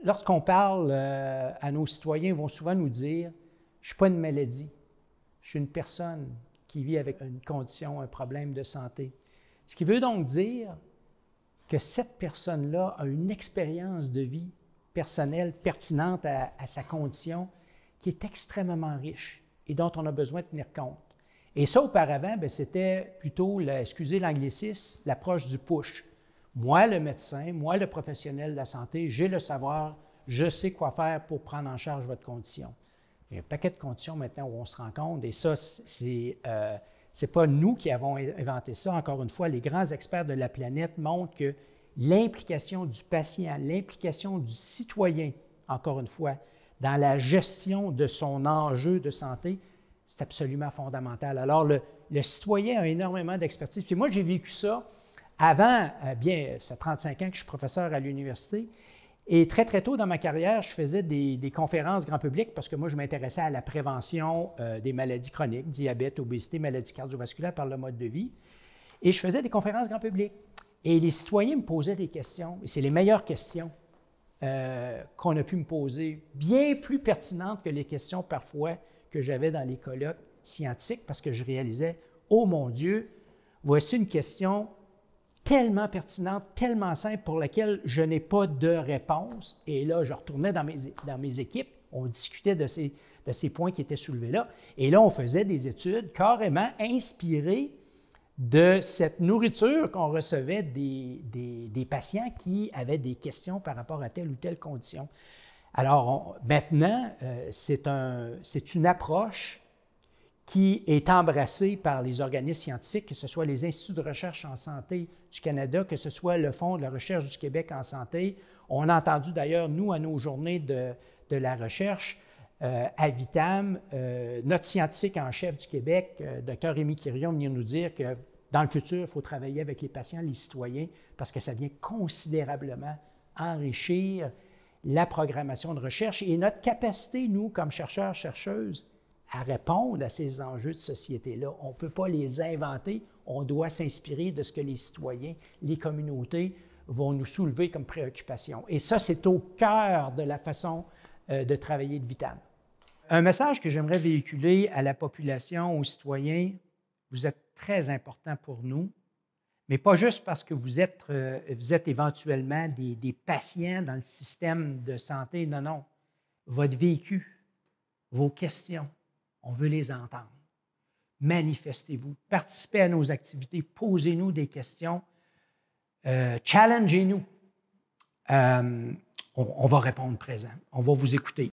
Lorsqu'on parle à nos citoyens, ils vont souvent nous dire « je ne suis pas une maladie, je suis une personne qui vit avec une condition, un problème de santé ». Ce qui veut donc dire que cette personne-là a une expérience de vie personnelle pertinente à sa condition qui est extrêmement riche et dont on a besoin de tenir compte. Et ça, auparavant, c'était plutôt, excusez l'anglicisme, l'approche du push. Moi, le médecin, moi, le professionnel de la santé, j'ai le savoir, je sais quoi faire pour prendre en charge votre condition. Il y a un paquet de conditions maintenant où on se rend compte, et ça, c'est pas nous qui avons inventé ça. Encore une fois, les grands experts de la planète montrent que l'implication du patient, l'implication du citoyen, encore une fois, dans la gestion de son enjeu de santé, c'est absolument fondamental. Alors, le citoyen a énormément d'expertise. Puis moi, j'ai vécu ça avant, ça fait 35 ans que je suis professeur à l'université, et très, très tôt dans ma carrière, je faisais des conférences grand public parce que moi, je m'intéressais à la prévention des maladies chroniques, diabète, obésité, maladies cardiovasculaires par le mode de vie. Et je faisais des conférences grand public. Et les citoyens me posaient des questions, et c'est les meilleures questions qu'on a pu me poser, bien plus pertinentes que les questions parfois que j'avais dans les colloques scientifiques, parce que je réalisais, oh mon Dieu, voici une question tellement pertinente, tellement simple, pour laquelle je n'ai pas de réponse. Et là, je retournais dans mes équipes, on discutait de ces points qui étaient soulevés là, et là, on faisait des études carrément inspirées de cette nourriture qu'on recevait des patients qui avaient des questions par rapport à telle ou telle condition. Alors, maintenant, c'est une approche qui est embrassée par les organismes scientifiques, que ce soit les instituts de recherche en santé du Canada, que ce soit le Fonds de la recherche du Québec en santé. On a entendu d'ailleurs, nous, à nos journées de la recherche, à Vitam, notre scientifique en chef du Québec, Dr Rémi Quirion, venir nous dire que dans le futur, il faut travailler avec les patients, les citoyens, parce que ça vient considérablement enrichir la programmation de recherche et notre capacité, nous, comme chercheurs, chercheuses, à répondre à ces enjeux de société-là. On ne peut pas les inventer, on doit s'inspirer de ce que les citoyens, les communautés vont nous soulever comme préoccupation. Et ça, c'est au cœur de la façon de travailler de Vitam. Un message que j'aimerais véhiculer à la population, aux citoyens, vous êtes très important pour nous, mais pas juste parce que vous êtes éventuellement des patients dans le système de santé, non, non. Votre vécu, vos questions, on veut les entendre. Manifestez-vous, participez à nos activités, posez-nous des questions, challengez-nous. On va répondre présent, on va vous écouter.